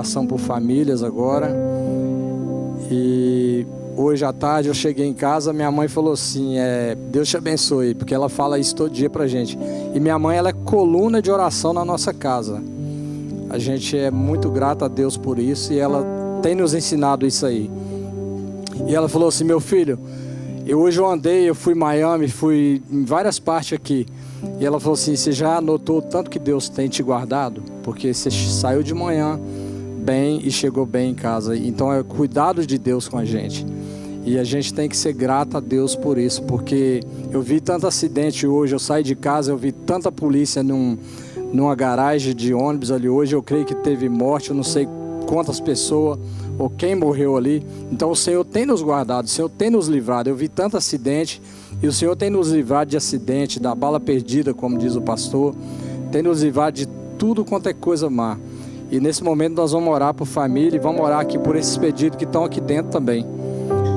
Ação por famílias agora. E hoje à tarde eu cheguei em casa, minha mãe falou assim, Deus te abençoe, porque ela fala isso todo dia pra gente. E minha mãe, ela é coluna de oração na nossa casa. A gente é muito grato a Deus por isso e ela tem nos ensinado isso aí. E ela falou assim, meu filho, hoje eu fui em Miami, fui em várias partes aqui. E ela falou assim, você já notou o tanto que Deus tem te guardado? Porque você saiu de manhã bem e chegou bem em casa. Então é cuidado de Deus com a gente. E a gente tem que ser grato a Deus por isso, porque eu vi tanto acidente hoje, eu saí de casa, eu vi tanta polícia numa garagem de ônibus ali hoje, eu creio que teve morte, eu não sei quantas pessoas ou quem morreu ali. Então o Senhor tem nos guardado, o Senhor tem nos livrado. Eu vi tanto acidente e o Senhor tem nos livrado de acidente, da bala perdida, como diz o pastor, tem nos livrado de tudo quanto é coisa má. E nesse momento nós vamos orar por família e vamos orar aqui por esses pedidos que estão aqui dentro também.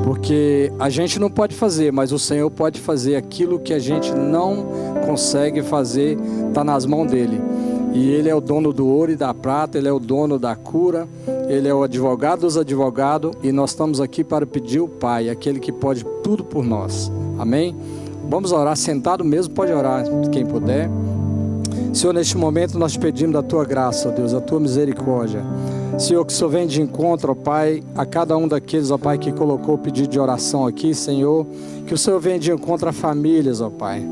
Porque a gente não pode fazer, mas o Senhor pode fazer aquilo que a gente não consegue fazer, está nas mãos dEle. E Ele é o dono do ouro e da prata, Ele é o dono da cura, Ele é o advogado dos advogados e nós estamos aqui para pedir o Pai, aquele que pode tudo por nós. Amém? Vamos orar, sentado mesmo, pode orar quem puder. Senhor, neste momento nós te pedimos da Tua graça, ó Deus, da Tua misericórdia. Senhor, que o Senhor venha de encontro, ó Pai, a cada um daqueles, ó Pai, que colocou o pedido de oração aqui, Senhor. Que o Senhor venha de encontro a famílias, ó Pai.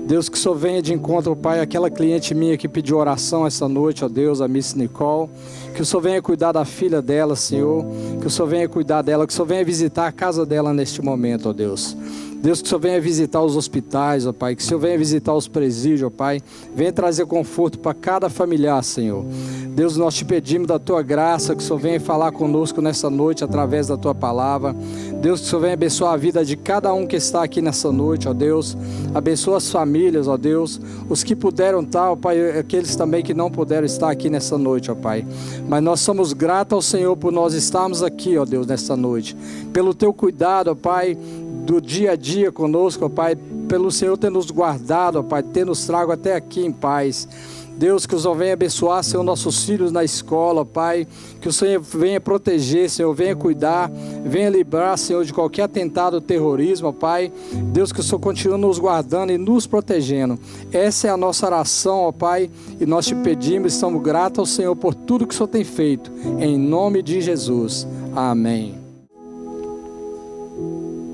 Deus, que o Senhor venha de encontro, ó Pai, aquela cliente minha que pediu oração essa noite, ó Deus, a Miss Nicole. Que o Senhor venha cuidar da filha dela, Senhor. Que o Senhor venha cuidar dela, que o Senhor venha visitar a casa dela neste momento, ó Deus. Deus, que o Senhor venha visitar os hospitais, ó Pai, que o Senhor venha visitar os presídios, ó Pai, venha trazer conforto para cada familiar, Senhor. Deus, nós te pedimos da Tua graça, que o Senhor venha falar conosco nessa noite, através da Tua palavra. Deus, que o Senhor venha abençoar a vida de cada um que está aqui nessa noite, ó Deus. Abençoa as famílias, ó Deus, os que puderam estar, ó Pai, aqueles também que não puderam estar aqui nessa noite, ó Pai. Mas nós somos gratos ao Senhor por nós estarmos aqui, ó Deus, nessa noite. Pelo Teu cuidado, ó Pai, do dia a dia conosco, ó Pai, pelo Senhor ter nos guardado, ó Pai, ter nos trago até aqui em paz. Deus, que o Senhor venha abençoar, Senhor, nossos filhos na escola, ó Pai, que o Senhor venha proteger, Senhor, venha cuidar, venha livrar, Senhor, de qualquer atentado terrorismo, ó Pai. Deus, que o Senhor continue nos guardando e nos protegendo. Essa é a nossa oração, ó Pai, e nós te pedimos, estamos gratos ao Senhor por tudo que o Senhor tem feito, em nome de Jesus. Amém.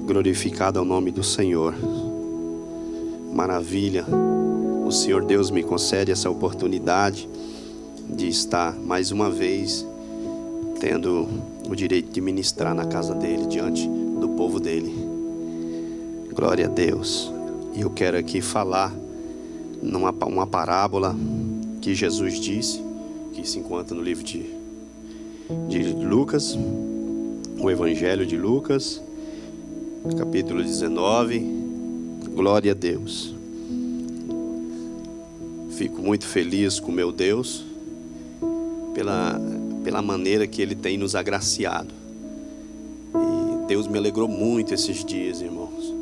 Glorificado é o nome do Senhor. Maravilha. O Senhor Deus me concede essa oportunidade de estar mais uma vez tendo o direito de ministrar na casa dele, diante do povo dele. Glória a Deus. E eu quero aqui falar uma parábola que Jesus disse, que se encontra no livro de Lucas, o Evangelho de Lucas, capítulo 19. Glória a Deus. Fico muito feliz com meu Deus pela maneira que Ele tem nos agraciado. E Deus me alegrou muito esses dias, irmãos,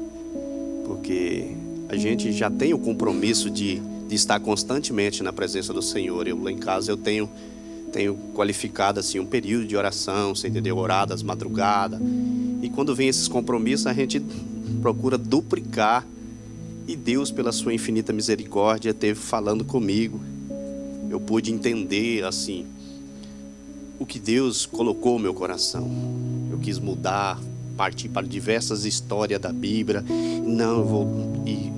porque a gente já tem o compromisso de estar constantemente na presença do Senhor. Eu lá em casa eu tenho qualificado assim um período de oração, você entendeu? Orar das madrugadas. E quando vem esses compromissos, a gente procura duplicar. E Deus, pela sua infinita misericórdia, esteve falando comigo. Eu pude entender, assim, o que Deus colocou no meu coração. Eu quis mudar, partir para diversas histórias da Bíblia. Não, eu vou ir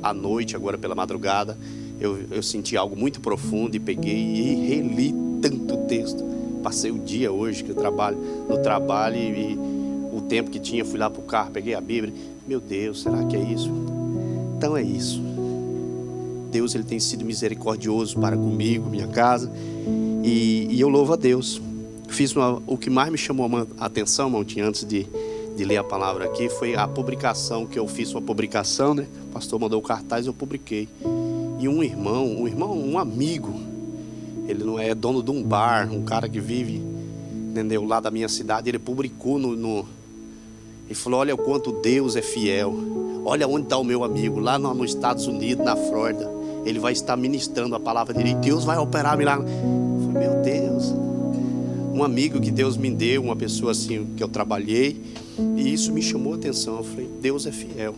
à noite, agora pela madrugada. Eu senti algo muito profundo e peguei e reli tanto texto. Passei o dia hoje que eu trabalho no trabalho e o tempo que tinha, fui lá para o carro, peguei a Bíblia. Meu Deus, será que é isso? Então é isso. Deus, Ele tem sido misericordioso para comigo, minha casa. E eu louvo a Deus. O que mais me chamou a atenção, Montinho, antes de ler a palavra aqui, foi a publicação que eu fiz, uma publicação, né? O pastor mandou o cartaz, eu publiquei. E um amigo, ele não é dono de um bar, um cara que vive, entendeu, lá da minha cidade, ele publicou e falou: olha o quanto Deus é fiel. Olha onde está o meu amigo, lá nos Estados Unidos, na Flórida. Ele vai estar ministrando a palavra dele e Deus vai operar milagre. Eu falei: meu Deus. um amigo que Deus me deu, uma pessoa assim que eu trabalhei, e isso me chamou a atenção. Eu falei, Deus é fiel.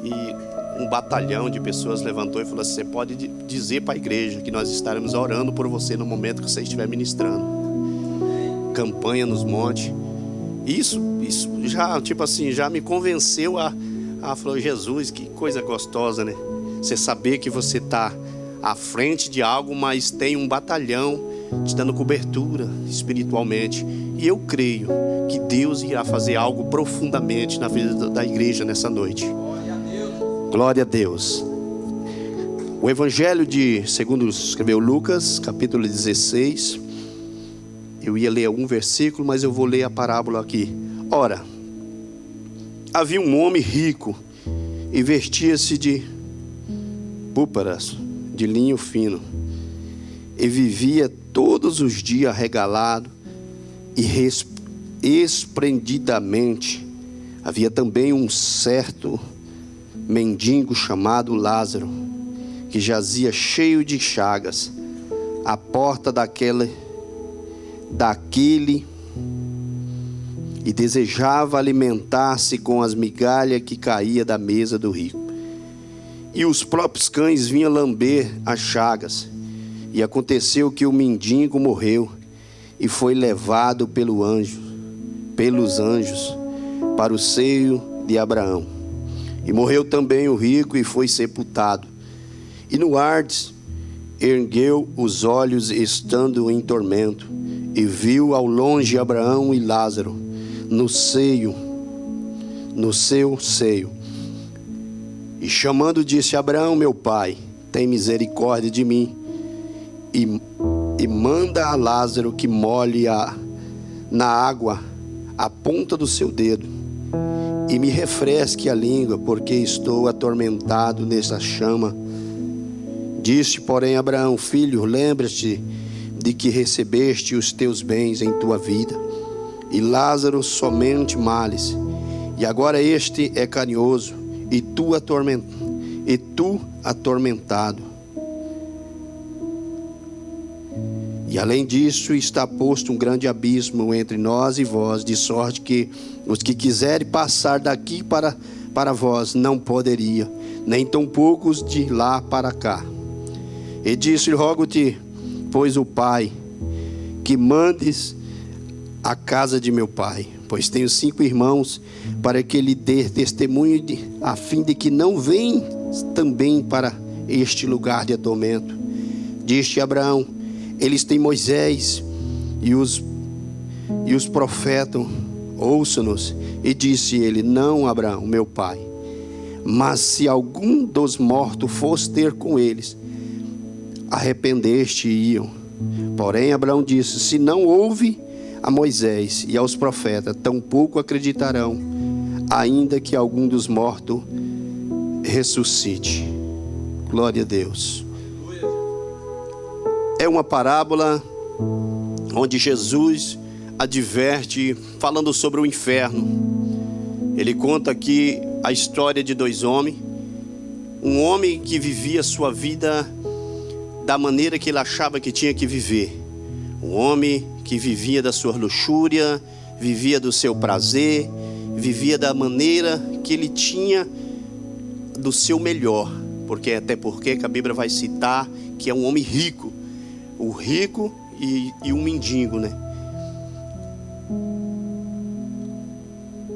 E um batalhão de pessoas levantou e falou assim: você pode dizer para a igreja que nós estaremos orando por você no momento que você estiver ministrando. Campanha nos montes. Isso já, tipo assim, já me convenceu a falar, Jesus, que coisa gostosa, né? Você saber que você está à frente de algo, mas tem um batalhão te dando cobertura espiritualmente. E eu creio que Deus irá fazer algo profundamente na vida da igreja nessa noite. Glória a Deus. O Evangelho segundo escreveu Lucas, capítulo 16. Eu ia ler um versículo, mas eu vou ler a parábola aqui. Ora, havia um homem rico e vestia-se de púrpuras, de linho fino, e vivia todos os dias regalado e esplendidamente. Havia também um certo mendigo chamado Lázaro, que jazia cheio de chagas à porta daquele e desejava alimentar-se com as migalhas que caía da mesa do rico. E os próprios cães vinham lamber as chagas. E aconteceu que o mendigo morreu e foi levado pelos anjos para o seio de Abraão. E morreu também o rico e foi sepultado. E no Hades ergueu os olhos, estando em tormento, e viu ao longe Abraão e Lázaro no seu seio. E chamando disse: Abraão, meu pai, tem misericórdia de mim, e manda a Lázaro que molhe na água a ponta do seu dedo, e me refresque a língua, porque estou atormentado nessa chama. Disse, porém, Abraão: filho, lembra-te de que recebeste os teus bens em tua vida, e Lázaro somente males. E agora este é carinhoso, e tu atormentado. E além disso está posto um grande abismo entre nós e vós, de sorte que os que quiserem passar daqui para vós não poderia, nem tampouco os de lá para cá. E disse: rogo-te, pois, o Pai, que mandes a casa de meu pai, pois tenho 5 irmãos, para que lhe dê testemunho, a fim de que não venham também para este lugar de tormento. Disse Abraão: eles têm Moisés e os profetas, ouça-nos. E disse ele: não, Abraão, meu pai, mas se algum dos mortos fosse ter com eles, arrependeste-iam. Porém Abraão disse: se não houve a Moisés e aos profetas, tampouco acreditarão, ainda que algum dos mortos ressuscite. Glória a Deus. É uma parábola onde Jesus adverte, falando sobre o inferno. Ele conta aqui a história de 2 homens. Um homem que vivia sua vida da maneira que ele achava que tinha que viver. Um homem que vivia da sua luxúria, vivia do seu prazer, vivia da maneira que ele tinha, do seu melhor. Até porque a Bíblia vai citar que é um homem rico. O rico e um mendigo, né?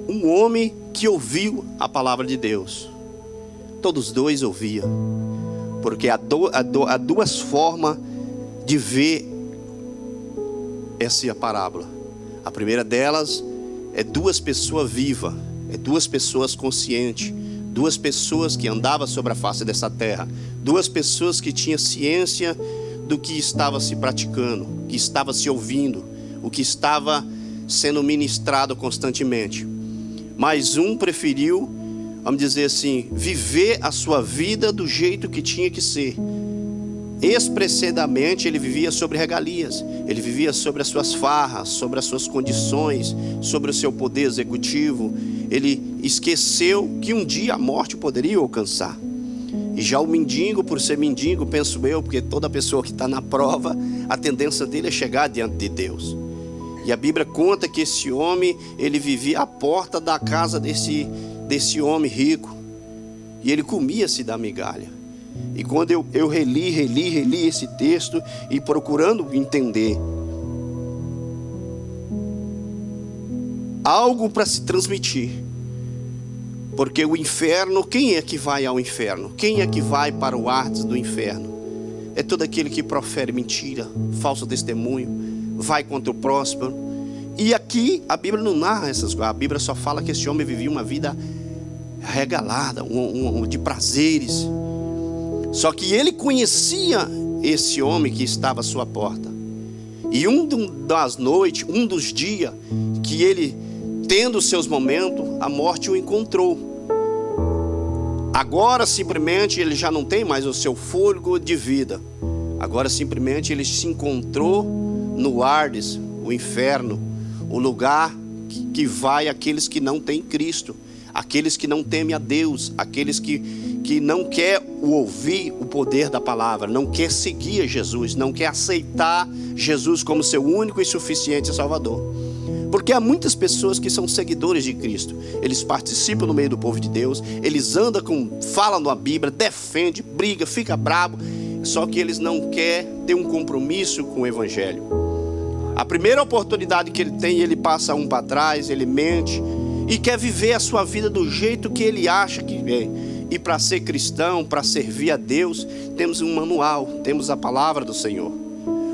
Um homem que ouviu a palavra de Deus. Todos 2 ouviam. Porque há 2 formas de ver essa parábola. A primeira delas é 2 pessoas vivas, é 2 pessoas conscientes, 2 pessoas que andavam sobre a face dessa terra, 2 pessoas que tinham ciência do que estava se praticando, que estava se ouvindo, o que estava sendo ministrado constantemente. Mas um preferiu, vamos dizer assim, viver a sua vida do jeito que tinha que ser. Expressadamente ele vivia sobre regalias, ele vivia sobre as suas farras, sobre as suas condições, sobre o seu poder executivo. Ele esqueceu que um dia a morte poderia alcançar. E já o mendigo, por ser mendigo, penso eu, porque toda pessoa que está na prova, a tendência dele é chegar diante de Deus. E a Bíblia conta que esse homem, ele vivia à porta da casa desse homem rico. E ele comia-se da migalha. E quando eu reli esse texto e procurando entender algo para se transmitir. Porque o inferno, quem é que vai ao inferno? Quem é que vai para o Hades do inferno? É todo aquele que profere mentira, falso testemunho, vai contra o próspero. E aqui a Bíblia não narra essas coisas. A Bíblia só fala que esse homem vivia uma vida regalada, de prazeres. Só que ele conhecia esse homem que estava à sua porta. E um dos dias que ele, tendo seus momentos, a morte o encontrou. Agora simplesmente ele já não tem mais o seu fôlego de vida. Agora simplesmente ele se encontrou no Hades, o inferno, o lugar que vai aqueles que não têm Cristo, aqueles que não temem a Deus, aqueles que não quer ouvir o poder da palavra, não quer seguir a Jesus, não quer aceitar Jesus como seu único e suficiente Salvador. Porque há muitas pessoas que são seguidores de Cristo. Eles participam no meio do povo de Deus. Eles andam falam da Bíblia, defendem, brigam, ficam bravos. Só que eles não querem ter um compromisso com o Evangelho. A primeira oportunidade que ele tem, ele passa para trás, ele mente. E quer viver a sua vida do jeito que ele acha que é. E para ser cristão, para servir a Deus, temos um manual, temos a palavra do Senhor.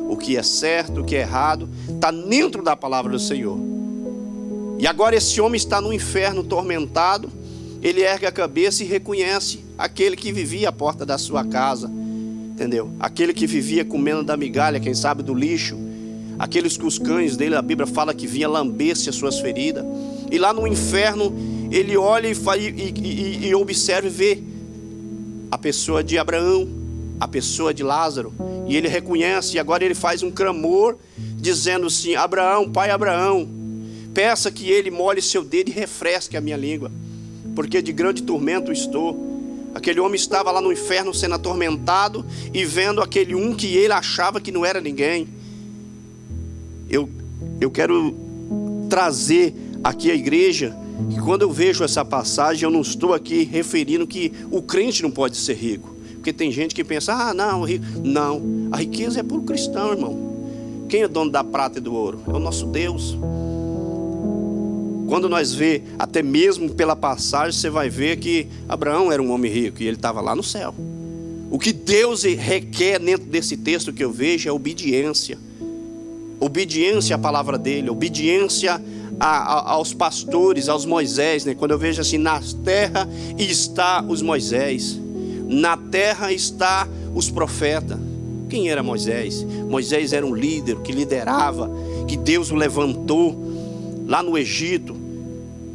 O que é certo, o que é errado, está dentro da palavra do Senhor. E agora esse homem está no inferno tormentado. Ele ergue a cabeça e reconhece aquele que vivia à porta da sua casa. Entendeu? Aquele que vivia comendo da migalha, quem sabe do lixo. Aqueles que os cães dele, a Bíblia fala que vinha lamber-se as suas feridas. E lá no inferno, ele olha e observa e vê a pessoa de Abraão, a pessoa de Lázaro. E ele reconhece, e agora ele faz um clamor, dizendo assim: Abraão, pai Abraão, peça que ele molhe seu dedo e refresque a minha língua, porque de grande tormento estou. Aquele homem estava lá no inferno sendo atormentado e vendo aquele que ele achava que não era ninguém. Eu quero trazer aqui à igreja que quando eu vejo essa passagem, eu não estou aqui referindo que o crente não pode ser rico. Porque tem gente que pensa, não, a riqueza é para o cristão, irmão. Quem é dono da prata e do ouro? É o nosso Deus. Quando nós vê, até mesmo pela passagem, você vai ver que Abraão era um homem rico e ele estava lá no céu. O que Deus requer dentro desse texto que eu vejo é obediência. Obediência à palavra dele, obediência aos pastores, aos Moisés, né? Quando eu vejo assim, na terra está os Moisés, na terra está os profetas. Quem era Moisés? Moisés era um líder que liderava, que Deus o levantou lá no Egito.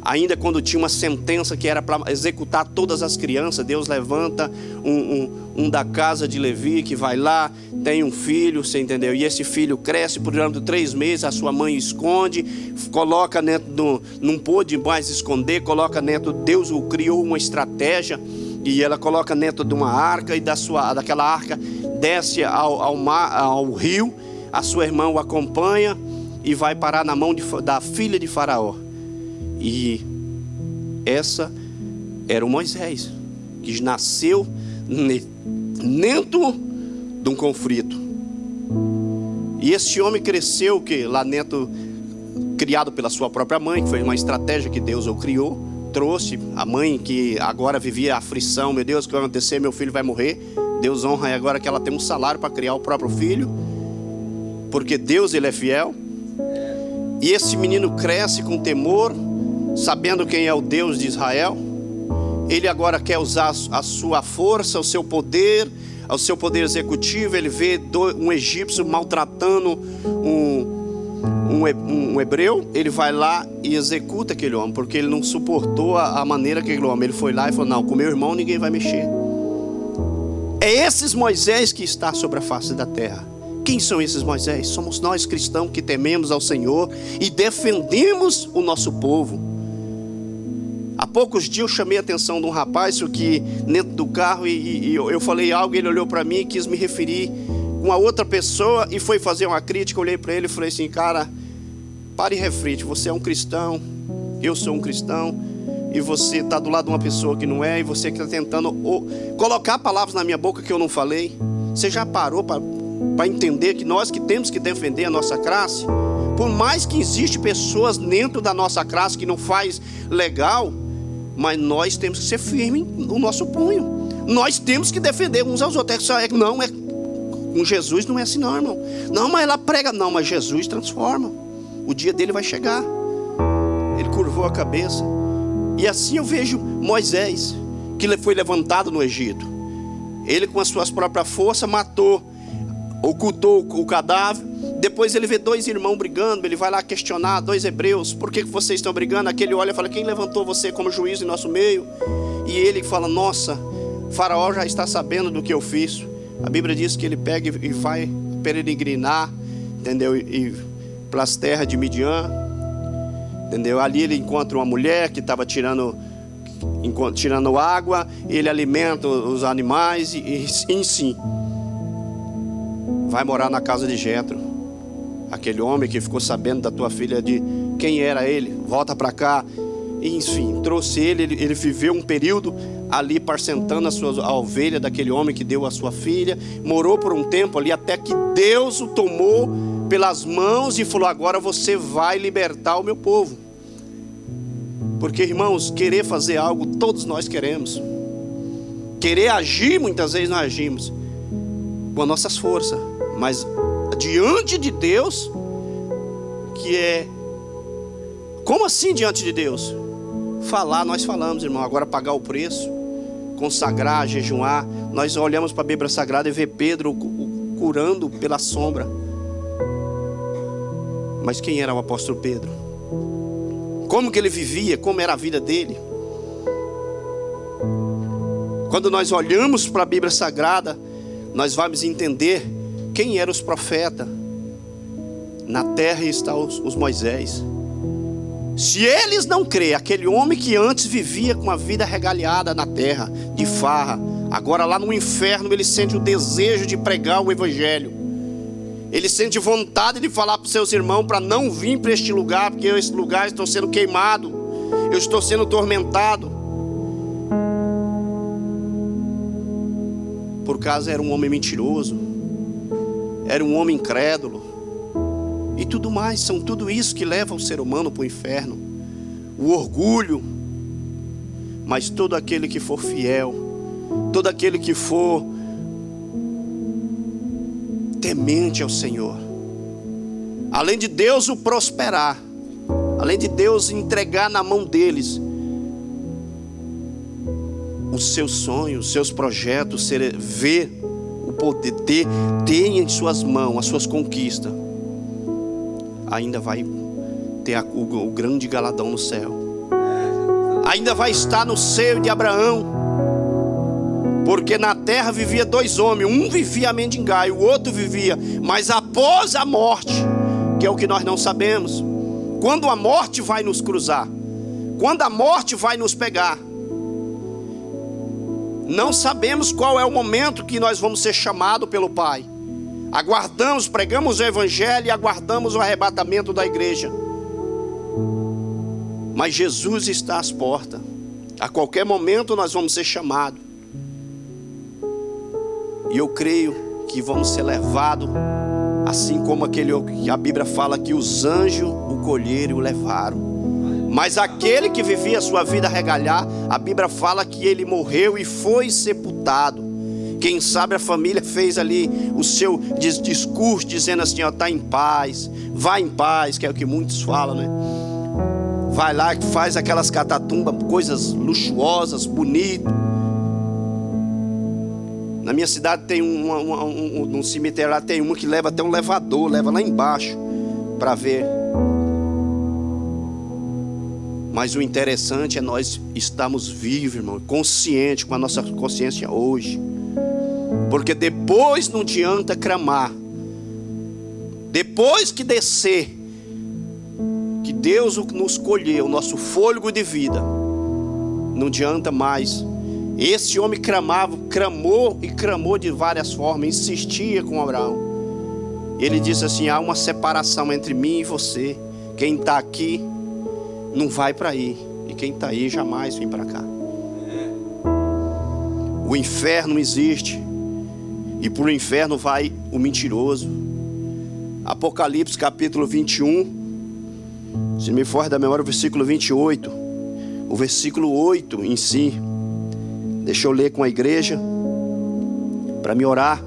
Ainda quando tinha uma sentença que era para executar todas as crianças, Deus levanta um da casa de Levi que vai lá, tem um filho, você entendeu? E esse filho cresce por durante 3 meses, a sua mãe esconde, coloca dentro não pôde mais esconder, coloca dentro, Deus o criou uma estratégia, e ela coloca dentro de uma arca, e daquela arca desce ao rio, a sua irmã o acompanha e vai parar na mão da filha de Faraó. E essa era o Moisés, que nasceu dentro de um conflito. E esse homem cresceu lá dentro, criado pela sua própria mãe, que foi uma estratégia que Deus o criou, trouxe a mãe que agora vivia a aflição, meu Deus, o que vai acontecer? Meu filho vai morrer. Deus honra agora que ela tem um salário para criar o próprio filho, porque Deus, ele é fiel. E esse menino cresce com temor, sabendo quem é o Deus de Israel. Ele agora quer usar a sua força, o seu poder executivo. Ele vê um egípcio maltratando um hebreu. Ele vai lá e executa aquele homem, porque ele não suportou a maneira que aquele homem. Ele foi lá e falou: não, com meu irmão ninguém vai mexer. É esses Moisés que está sobre a face da terra. Quem são esses Moisés? Somos nós cristãos que tememos ao Senhor e defendemos o nosso povo. Há poucos dias eu chamei a atenção de um rapaz que dentro do carro e eu falei algo, ele olhou para mim e quis me referir com a outra pessoa e foi fazer uma crítica. Eu olhei para ele e falei assim: cara, pare e reflete, você é um cristão, eu sou um cristão, e você está do lado de uma pessoa que não é, e você que está tentando colocar palavras na minha boca que eu não falei. Você já parou para entender que nós que temos que defender a nossa classe, por mais que existem pessoas dentro da nossa classe que não faz legal, mas nós temos que ser firmes no nosso punho. Nós temos que defender uns aos outros. Não, com Jesus não é assim não, irmão. Não, mas ela prega. Não, mas Jesus transforma. O dia dele vai chegar. Ele curvou a cabeça. E assim eu vejo Moisés, que foi levantado no Egito. Ele com as suas próprias forças matou, ocultou o cadáver. Depois ele vê 2 irmãos brigando. Ele vai lá questionar 2 hebreus: por que vocês estão brigando? Aquele olha e fala: quem levantou você como juiz em nosso meio? E ele fala: nossa, Faraó já está sabendo do que eu fiz. A Bíblia diz que ele pega e vai peregrinar, entendeu? E pelas terras de Midian, entendeu? Ali ele encontra uma mulher que estava tirando água. Ele alimenta os animais e sim, vai morar na casa de Jetro, aquele homem que ficou sabendo da tua filha, de quem era ele, volta para cá. Enfim, trouxe ele viveu um período ali parcentando a ovelha daquele homem que deu a sua filha. Morou por um tempo ali até que Deus o tomou pelas mãos e falou: agora você vai libertar o meu povo. Porque, irmãos, querer fazer algo todos nós queremos. Querer agir, muitas vezes nós agimos com as nossas forças, mas diante de Deus, que é... Como assim diante de Deus? Falar, nós falamos, irmão. Agora pagar o preço, consagrar, jejuar. Nós olhamos para a Bíblia Sagrada e vê Pedro curando pela sombra. Mas quem era o apóstolo Pedro? Como que ele vivia? Como era a vida dele? Quando nós olhamos para a Bíblia Sagrada, nós vamos entender quem eram os profetas. Na terra estão os Moisés. Se eles não crêem, aquele homem que antes vivia com uma vida regalhada na terra, de farra, agora lá no inferno ele sente o desejo de pregar o evangelho. Ele sente vontade de falar para os seus irmãos para não vir para este lugar, porque esse lugar estou sendo queimado, eu estou sendo tormentado. Por causa era um homem mentiroso, era um homem incrédulo. E tudo mais, são tudo isso que leva o ser humano para o inferno. O orgulho. Mas todo aquele que for fiel, todo aquele que for temente ao Senhor, além de Deus o prosperar, além de Deus entregar na mão deles os seus sonhos, os seus projetos, ver o poder, ter em suas mãos as suas conquistas, ainda vai ter o grande galadão no céu. Ainda vai estar no seio de Abraão. Porque na terra vivia 2 homens. Um vivia a mendigar e o outro vivia. Mas após a morte, que é o que nós não sabemos, quando a morte vai nos cruzar, quando a morte vai nos pegar, não sabemos qual é o momento que nós vamos ser chamados pelo Pai. Aguardamos, pregamos o evangelho e aguardamos o arrebatamento da igreja. Mas Jesus está às portas. A qualquer momento nós vamos ser chamados. E eu creio que vamos ser levados, assim como aquele que a Bíblia fala que os anjos o colheram e o levaram. Mas aquele que vivia a sua vida regalhar, a Bíblia fala que ele morreu e foi sepultado. Quem sabe a família fez ali o seu discurso dizendo assim: ó, tá em paz, vai em paz, que é o que muitos falam, né? Vai lá, que faz aquelas catatumbas, coisas luxuosas, bonitas. Na minha cidade tem num cemitério lá tem uma que leva até um elevador, leva lá embaixo para ver. Mas o interessante é nós estarmos vivos, irmão, conscientes, com a nossa consciência hoje. Porque depois não adianta clamar. Depois que descer, que Deus nos colher o nosso fôlego de vida, não adianta mais. Esse homem clamou de várias formas, insistia com Abraão. Ele disse assim: há uma separação entre mim e você. Quem está aqui não vai para aí, e quem está aí jamais vem para cá. O inferno existe, e por inferno vai o mentiroso. Apocalipse capítulo 21, se me for da memória, o versículo 28, o versículo 8 em si. Deixa eu ler com a igreja, para me orar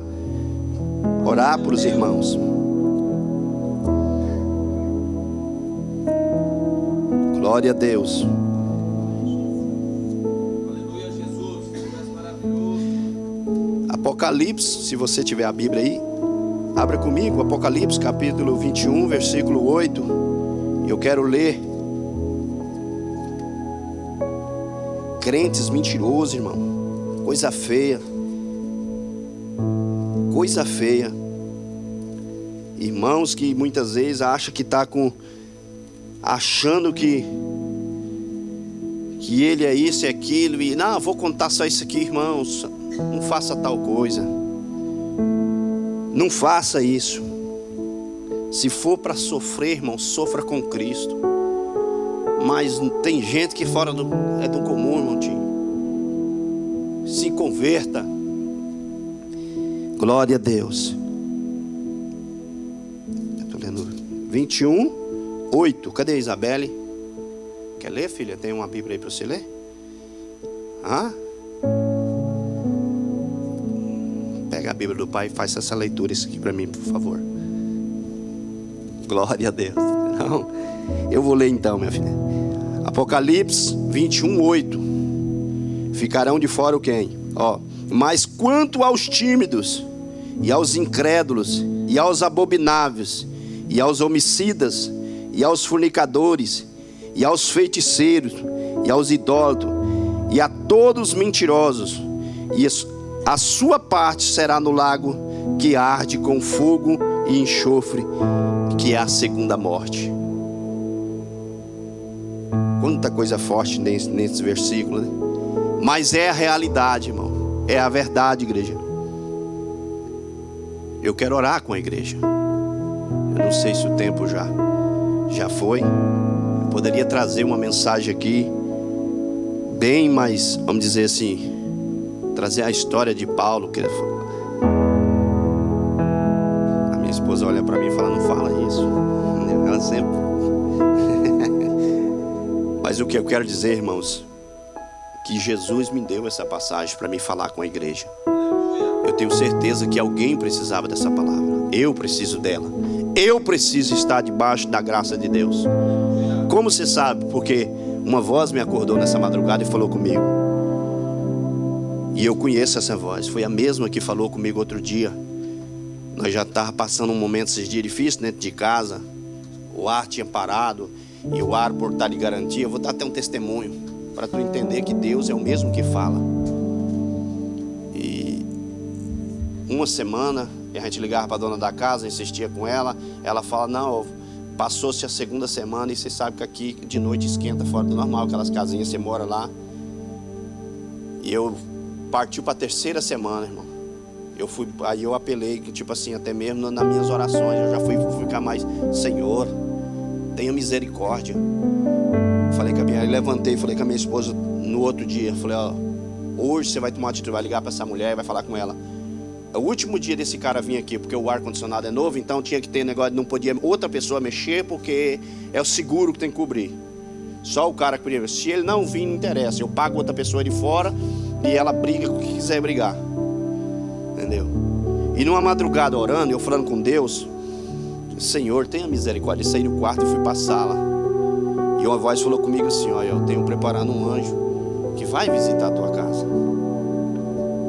por os irmãos. Glória a Deus. Aleluia, Jesus. És maravilhoso. Apocalipse, se você tiver a Bíblia aí, abra comigo, Apocalipse capítulo 21, versículo 8. Eu quero ler. Crentes mentirosos, irmão. Coisa feia. Coisa feia. Irmãos que muitas vezes acham que está achando que ele é isso e aquilo, e não, vou contar só isso aqui, irmãos. Não faça tal coisa. Não faça isso. Se for para sofrer, irmão, sofra com Cristo. Mas tem gente que fora do comum, irmãozinho. Se converta. Glória a Deus. Estou lendo 21, 8. Cadê a Isabelle? Quer ler, filha? Tem uma Bíblia aí para você ler? Pega a Bíblia do pai e faz essa leitura aqui para mim, por favor. Glória a Deus. Não, eu vou ler então, minha filha. Apocalipse 21, 8. Ficarão de fora o quem? Mas quanto aos tímidos, e aos incrédulos, e aos abomináveis, e aos homicidas, e aos fornicadores, e aos feiticeiros, e aos idólatras, e a todos os mentirosos, e a sua parte será no lago que arde com fogo e enxofre, que é a segunda morte. Quanta coisa forte nesse versículo, né? Mas é a realidade, irmão. É a verdade, igreja. Eu quero orar com a igreja. Eu não sei se o tempo já foi. Eu poderia trazer uma mensagem aqui bem mais, vamos dizer assim, trazer a história de Paulo. A minha esposa olha para mim e fala: não fala isso. Ela sempre. Mas o que eu quero dizer, irmãos, que Jesus me deu essa passagem para me falar com a igreja. Eu tenho certeza que alguém precisava dessa palavra. Eu preciso dela. Eu preciso estar debaixo da graça de Deus. Como você sabe? Porque uma voz me acordou nessa madrugada e falou comigo. E eu conheço essa voz. Foi a mesma que falou comigo outro dia. Nós já estávamos passando um momento esses dias difíceis dentro de casa. O ar tinha parado. E o ar, por estar de garantia, eu vou dar até um testemunho para tu entender que Deus é o mesmo que fala. E uma semana a gente ligava para a dona da casa, insistia com ela. Ela fala: não, passou-se a segunda semana. E você sabe que aqui de noite esquenta fora do normal, aquelas casinhas, você mora lá. E eu partiu para a terceira semana, irmão. Aí eu apelei, tipo assim, até mesmo nas minhas orações, eu já fui ficar mais: Senhor, tenha misericórdia. Levantei e falei com a minha esposa no outro dia. Falei: hoje você vai tomar uma atitude, vai ligar para essa mulher e vai falar com ela. É o último dia desse cara vir aqui, porque o ar-condicionado é novo, então tinha que ter negócio, não podia outra pessoa mexer, porque é o seguro que tem que cobrir. Só o cara que podia. Se ele não vir, não interessa. Eu pago outra pessoa de fora e ela briga com o que quiser brigar. Entendeu? E numa madrugada orando, eu falando com Deus: Senhor, tenha misericórdia. Eu saí do quarto e fui para a sala. E uma voz falou comigo assim: olha, eu tenho preparado um anjo que vai visitar a tua casa.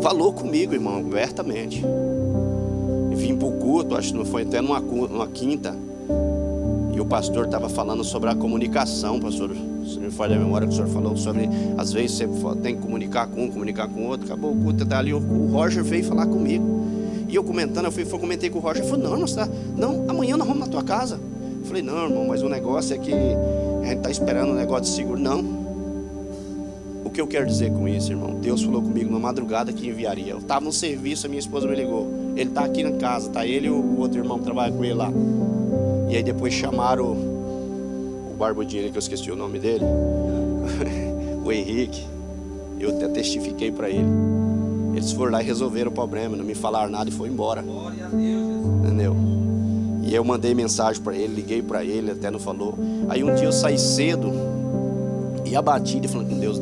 Falou comigo, irmão, abertamente. Eu vim para o culto, acho que não foi até numa quinta. E o pastor estava falando sobre a comunicação, pastor. Se me for da memória, que o senhor falou sobre, às vezes você tem que comunicar com um, comunicar com o outro. Acabou o culto, até ali o Roger veio falar comigo. E eu comentando, comentei com o Roger. Ele falou: não, irmão, não, amanhã nós vamos na tua casa. Eu falei: não, irmão, mas o negócio é que a gente está esperando um negócio de seguro. Não. O O que eu quero dizer com isso, irmão? Deus falou comigo na madrugada que enviaria. Eu estava no serviço, a minha esposa me ligou. Ele está aqui na casa, tá ele e o outro irmão que trabalha com ele lá. E aí depois chamaram o barbudinho que eu esqueci o nome dele, o Henrique. Eu até testifiquei para ele. Eles foram lá e resolveram o problema, não me falaram nada e foi embora. Glória a Deus, Jesus. Entendeu? E eu mandei mensagem para ele, liguei para ele, até não falou. Aí um dia eu saí cedo e abatido, falando com Deus,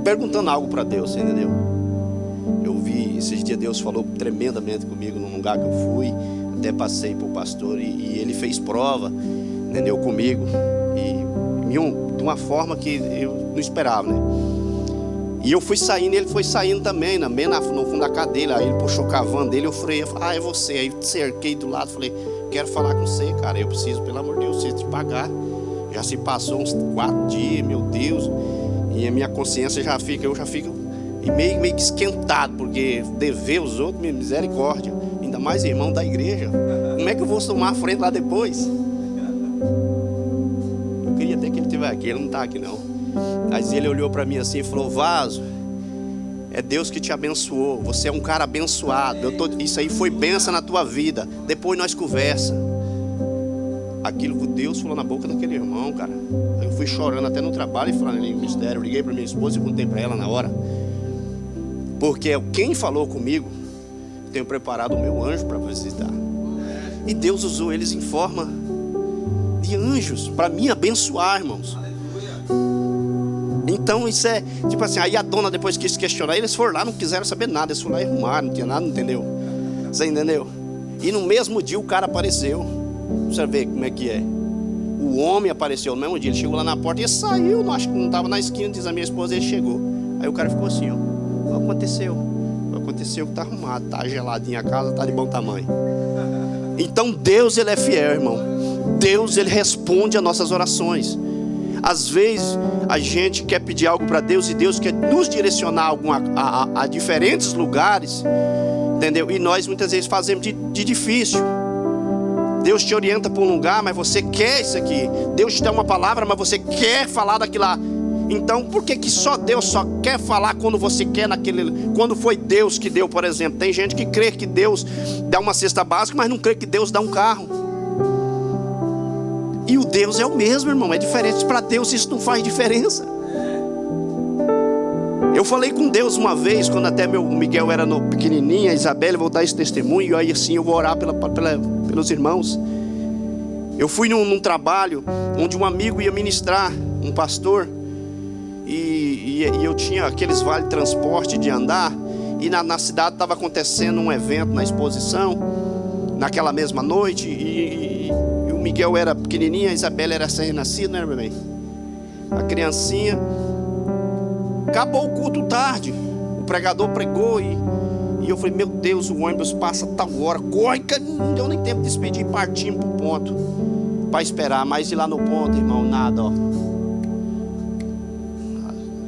perguntando algo para Deus, entendeu? Eu vi, esses dias Deus falou tremendamente comigo num lugar que eu fui, até passei para o pastor e ele fez prova, entendeu, comigo, e de uma forma que eu não esperava, né? E eu fui saindo, ele foi saindo também, bem no fundo da cadeira. Aí ele puxou com a van dele, eu falei, é você. Aí cerquei do lado, falei, quero falar com você, cara, eu preciso, pelo amor de Deus, você te pagar. Já se passou uns 4 dias, meu Deus, e a minha consciência eu já fico meio que esquentado, porque dever os outros, minha misericórdia, ainda mais irmão da igreja, como é que eu vou tomar a frente lá depois? Eu queria até que ele estivesse aqui, ele não está aqui não. Mas ele olhou para mim assim e falou, Vaso, é Deus que te abençoou, você é um cara abençoado, isso aí foi bênção na tua vida, depois nós conversa. Aquilo que Deus falou na boca daquele irmão, cara. Eu fui chorando até no trabalho e falando em mistério. Eu liguei para minha esposa e contei para ela na hora. Porque quem falou comigo, tenho preparado o meu anjo para visitar. E Deus usou eles em forma de anjos para me abençoar, irmãos. Então isso é, tipo assim, aí a dona depois quis questionar, eles foram lá, não quiseram saber nada, eles foram lá e arrumaram, não tinha nada, entendeu? Você entendeu? E no mesmo dia o cara apareceu. Você vê como é que é. O homem apareceu no mesmo dia, ele chegou lá na porta e saiu, acho que não estava na esquina, diz a minha esposa, ele chegou. Aí o cara ficou assim, ó, o que aconteceu? Aconteceu que tá arrumado, tá geladinha a casa, tá de bom tamanho. Então Deus, ele é fiel, irmão. Deus, ele responde às nossas orações. Às vezes a gente quer pedir algo para Deus e Deus quer nos direcionar a diferentes lugares, entendeu? E nós muitas vezes fazemos de difícil. Deus te orienta para um lugar, mas você quer isso aqui. Deus te dá uma palavra, mas você quer falar daquilo lá. Então, por que só Deus só quer falar quando você quer naquele... Quando foi Deus que deu, por exemplo. Tem gente que crê que Deus dá uma cesta básica, mas não crê que Deus dá um carro. E o Deus é o mesmo, irmão. É diferente. Para Deus isso não faz diferença. Eu falei com Deus uma vez, quando até meu Miguel era pequenininho, a Isabela, vou dar esse testemunho, e aí assim eu vou orar pelos irmãos. Eu fui num trabalho onde um amigo ia ministrar, um pastor, e eu tinha aqueles vale transporte de andar, e na cidade estava acontecendo um evento na exposição, naquela mesma noite, e o Miguel era pequenininho, a Isabela era recém-nascida, né, meu bem? A criancinha. Acabou o culto tarde, o pregador pregou e eu falei, meu Deus, o ônibus passa tal hora, corre, que não deu nem tempo de despedir, partimos para o ponto, para esperar, mas ir lá no ponto, irmão, nada, ó.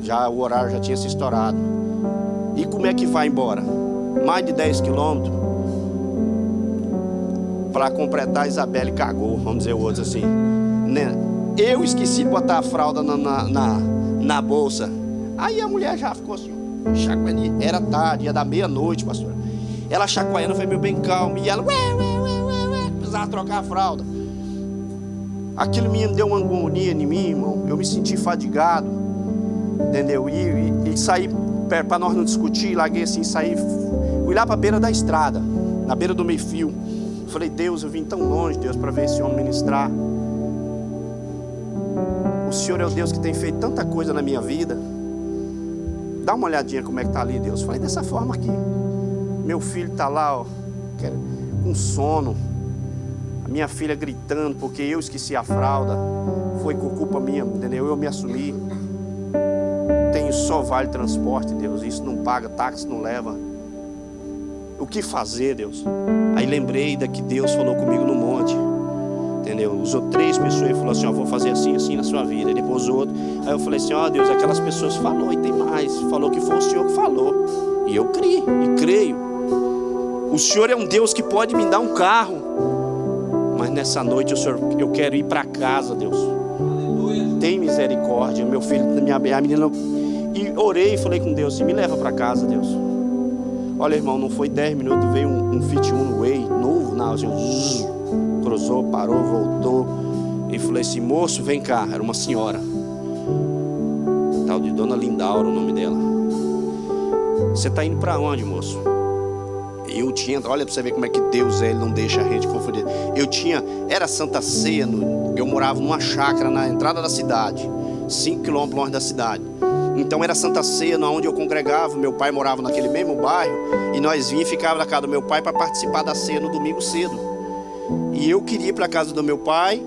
Já o horário já tinha se estourado. E como é que vai embora? Mais de 10 quilômetros. Para completar, a Isabelle cagou, vamos dizer o outro assim, né? Eu esqueci de botar a fralda na bolsa. Aí a mulher já ficou assim, chacoalhando. Era tarde, ia dar meia-noite, pastor. Ela chacoalhando, foi meio bem calmo. E ela, precisava trocar a fralda. Aquilo me deu uma agonia em mim, irmão. Eu me senti fadigado, entendeu? E saí, para nós não discutir, larguei assim, saí. Fui lá para a beira da estrada, na beira do meio-fio. Falei, Deus, eu vim tão longe, Deus, para ver esse homem ministrar. O Senhor é o Deus que tem feito tanta coisa na minha vida. Dá uma olhadinha como é que está ali, Deus. Falei dessa forma aqui. Meu filho está lá, ó, com sono. A minha filha gritando porque eu esqueci a fralda. Foi com culpa minha, entendeu? Eu me assumi. Tenho só vale transporte, Deus. Isso não paga, táxi não leva. O que fazer, Deus? Aí lembrei da que Deus falou comigo no monte. Entendeu? Usou 3 pessoas e falou assim, ó, vou fazer assim, assim na sua vida. E depois outro. Aí eu falei assim, ó, Deus, aquelas pessoas falou e tem mais. Falou que foi o Senhor que falou. E eu criei e creio. O Senhor é um Deus que pode me dar um carro. Mas nessa noite, eu quero ir para casa, Deus. Aleluia. tem misericórdia, meu filho, a menina. E orei e falei com Deus, me leva para casa, Deus. Olha, irmão, não foi 10 minutos, veio um Fit Uno Way novo, assim, cruzou, parou, voltou. E falei assim, moço, vem cá. Era uma senhora, tal de Dona Lindaura, o nome dela. Você está indo para onde, moço? Eu tinha, olha para você ver como é que Deus é, Ele não deixa a gente confundir. Era Santa Ceia, eu morava numa chácara na entrada da cidade, 5 quilômetros longe da cidade. Então era Santa Ceia, onde eu congregava. Meu pai morava naquele mesmo bairro, e nós vinha e ficava na casa do meu pai para participar da ceia no domingo cedo. E eu queria ir para a casa do meu pai,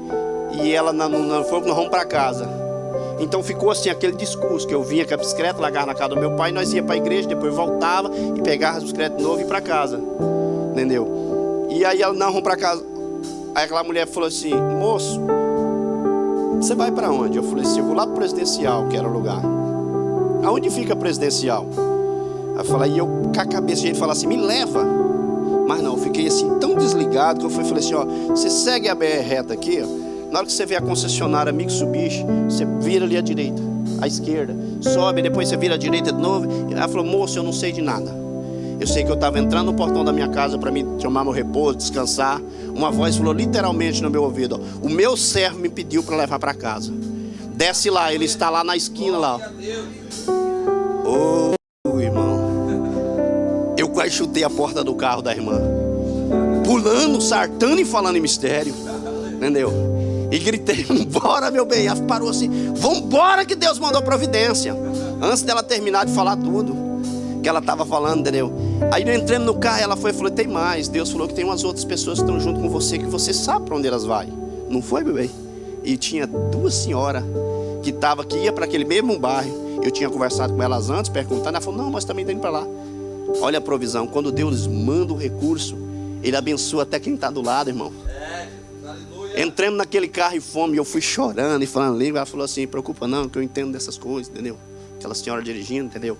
e ela não falou que nós vamos para casa. Então ficou assim aquele discurso, que eu vinha com a bicicleta, largava na casa do meu pai, nós ia para a igreja, depois voltava e pegava a bicicleta de novo e ia para casa. Entendeu? E aí ela, não, vamos para casa. Aí aquela mulher falou assim, moço, você vai para onde? Eu falei assim, eu vou lá para o Presidencial, que era o lugar. Aonde fica a Presidencial? Aí eu falei, e eu com a cabeça, a gente fala assim, me leva. Mas não, eu fiquei assim tão desligado que eu falei assim, ó, você segue a BR reta aqui, ó. Na hora que você vê a concessionária Mitsubishi, você vira ali à direita, à esquerda, sobe, depois você vira à direita de novo. E ela falou, moço, eu não sei de nada. Eu sei que eu estava entrando no portão da minha casa para me tomar meu repouso, descansar. Uma voz falou literalmente no meu ouvido, ó, o meu servo me pediu para levar para casa. Desce lá, ele está lá na esquina lá. Ô, irmão, eu quase chutei a porta do carro da irmã, pulando, sartando e falando em mistério, entendeu? E gritei, vambora, meu bem. Ela parou assim, vambora que Deus mandou providência. Antes dela terminar de falar tudo que ela estava falando, entendeu? Aí nós entramos no carro, ela foi e falou, tem mais. Deus falou que tem umas outras pessoas que estão junto com você, que você sabe para onde elas vão. Não foi, meu bem? E tinha 2 senhoras que ia para aquele mesmo bairro. Eu tinha conversado com elas antes, perguntando. Ela falou, não, nós também estamos indo para lá. Olha a provisão, quando Deus manda o recurso, Ele abençoa até quem está do lado, irmão. Entramos naquele carro e fomos, e eu fui chorando e falando língua. Ela falou assim, preocupa não, que eu entendo dessas coisas, entendeu? Aquela senhora dirigindo, entendeu?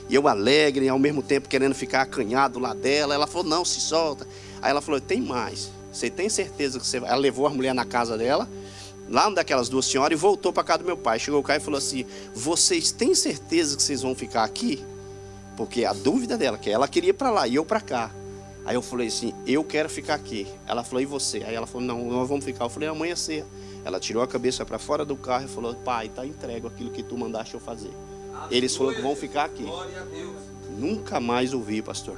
E eu alegre, e ao mesmo tempo querendo ficar acanhado lá dela. Ela falou, não, se solta. Aí ela falou, tem mais. Você tem certeza que você vai? Ela levou a mulher na casa dela, lá daquelas 2 senhoras, e voltou para casa do meu pai. Chegou cá e falou assim, vocês têm certeza que vocês vão ficar aqui? Porque a dúvida dela, que ela queria ir para lá e eu para cá. Aí eu falei assim, eu quero ficar aqui. Ela falou, e você? Aí ela falou, não, nós vamos ficar. Eu falei, amanhã cedo. Ela tirou a cabeça para fora do carro e falou, pai, está entregue aquilo que tu mandaste eu fazer. Aleluia. Eles falaram que vão ficar aqui. Glória a Deus. Nunca mais ouvi, pastor.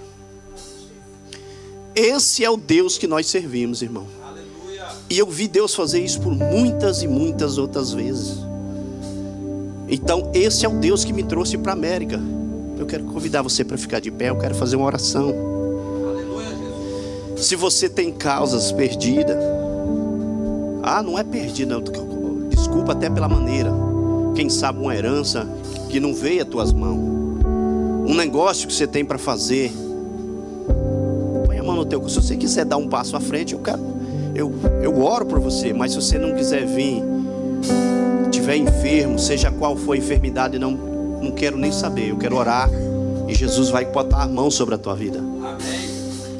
Esse é o Deus que nós servimos, irmão. Aleluia. E eu vi Deus fazer isso por muitas e muitas outras vezes. Então esse é o Deus que me trouxe para a América. Eu quero convidar você para ficar de pé. Eu quero fazer uma oração. Se você tem causas perdidas, não é perdida, não, desculpa até pela maneira. Quem sabe uma herança que não veio às tuas mãos, um negócio que você tem para fazer, põe a mão no teu. Se você quiser dar um passo à frente, eu oro por você. Mas se você não quiser vir, estiver enfermo, seja qual for a enfermidade, não quero nem saber. Eu quero orar e Jesus vai botar a mão sobre a tua vida. Amém.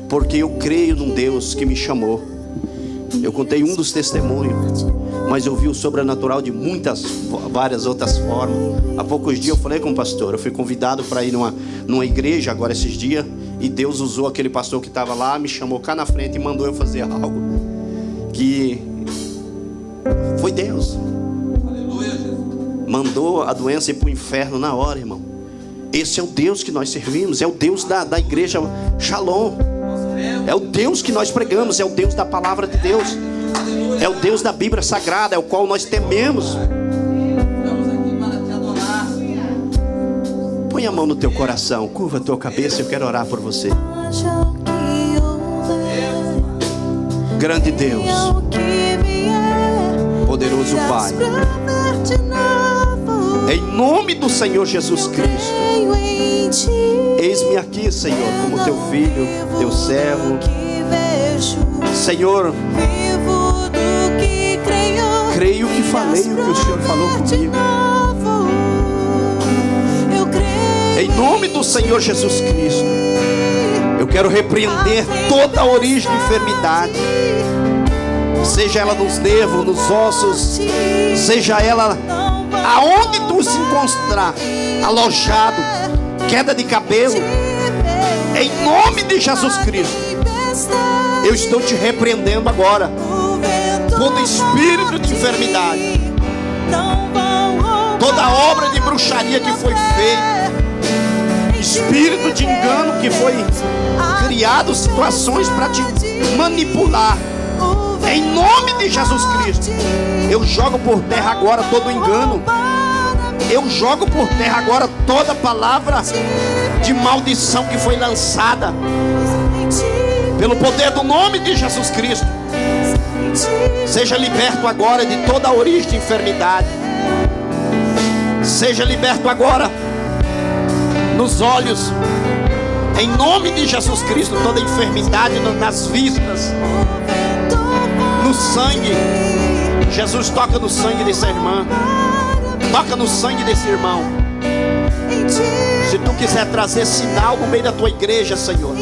Porque eu creio num Deus que me chamou. Eu contei um dos testemunhos, mas eu vi o sobrenatural de várias outras formas. Há poucos dias eu falei com o pastor, eu fui convidado para ir numa igreja agora esses dias, e Deus usou aquele pastor que estava lá, me chamou cá na frente e mandou eu fazer algo que foi Deus. Aleluia, Jesus. Mandou a doença ir para o inferno na hora, irmão. Esse é o Deus que nós servimos, é o Deus da igreja Shalom. É o Deus que nós pregamos, é o Deus da palavra de Deus, é o Deus da Bíblia Sagrada, é o qual nós tememos. Estamos aqui para te adorar. Põe a mão no teu coração, curva a tua cabeça, eu quero orar por você. Grande Deus, poderoso Pai, em nome do Senhor Jesus Cristo, eis-me aqui, Senhor, como teu filho, teu servo. Senhor, creio que falei o que o Senhor falou comigo. Em nome do Senhor Jesus Cristo, eu quero repreender toda a origem de enfermidade, seja ela nos nervos, nos ossos, seja ela aonde tu se encontrar, alojado, queda de cabelo, em nome de Jesus Cristo, eu estou te repreendendo agora. Todo espírito de enfermidade, toda obra de bruxaria que foi feita, espírito de engano que foi criado, situações para te manipular, em nome de Jesus Cristo, eu jogo por terra agora todo engano. Eu jogo por terra agora toda palavra de maldição que foi lançada pelo poder do nome de Jesus Cristo. Seja liberto agora de toda a origem de enfermidade. Seja liberto agora nos olhos, em nome de Jesus Cristo. Toda enfermidade nas vistas, no sangue. Jesus, toca no sangue dessa irmã, toca no sangue desse irmão. Se tu quiser trazer sinal no meio da tua igreja, Senhor,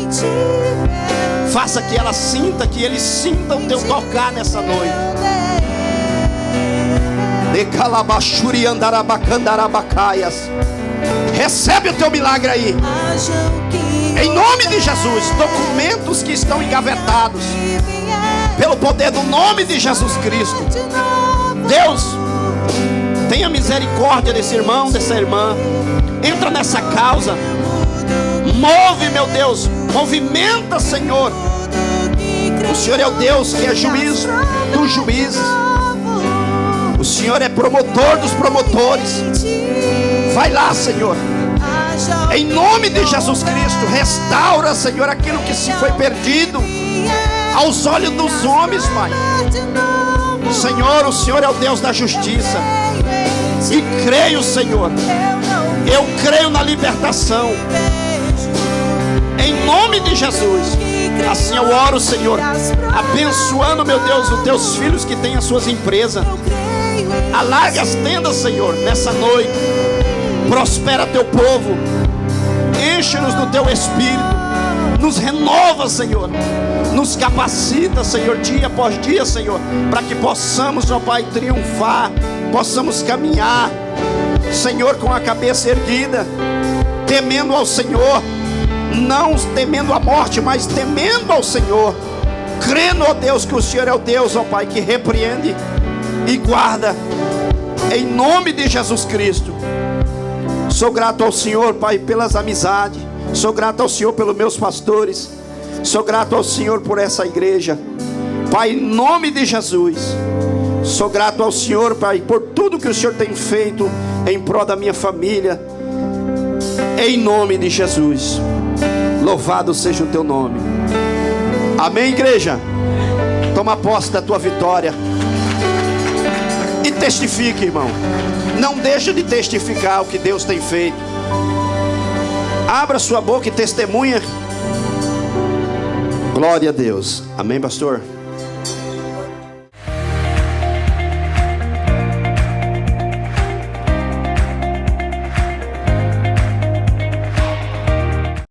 faça que ela sinta, que eles sintam o teu tocar nessa noite. Recebe o teu milagre aí, em nome de Jesus. Documentos que estão engavetados, pelo poder do nome de Jesus Cristo. Deus, tenha misericórdia desse irmão, dessa irmã. Entra nessa causa. Move, meu Deus. Movimenta, Senhor. O Senhor é o Deus que é juiz dos juízes. O Senhor é promotor dos promotores. Vai lá, Senhor, em nome de Jesus Cristo. Restaura, Senhor, aquilo que se foi perdido aos olhos dos homens, Pai. Senhor, o Senhor é o Deus da justiça. E creio, Senhor, eu creio na libertação, em nome de Jesus. Assim eu oro, Senhor, abençoando, meu Deus, os teus filhos que têm as suas empresas. Alarga as tendas, Senhor, nessa noite. Prospera teu povo. Enche-nos do teu Espírito. Nos renova, Senhor. Nos capacita, Senhor, dia após dia, Senhor, para que possamos, ó Pai, triunfar. Possamos caminhar, Senhor, com a cabeça erguida, temendo ao Senhor. Não temendo a morte, mas temendo ao Senhor. Crendo, ó Deus, que o Senhor é o Deus, ó Pai, que repreende e guarda, em nome de Jesus Cristo. Sou grato ao Senhor, Pai, pelas amizades. Sou grato ao Senhor pelos meus pastores. Sou grato ao Senhor por essa igreja, Pai, em nome de Jesus. Sou grato ao Senhor, Pai, por tudo que o Senhor tem feito em prol da minha família, em nome de Jesus. Louvado seja o teu nome. Amém, igreja? Toma posse da tua vitória e testifique, irmão. Não deixa de testificar o que Deus tem feito. Abra sua boca e testemunha. Glória a Deus. Amém, pastor?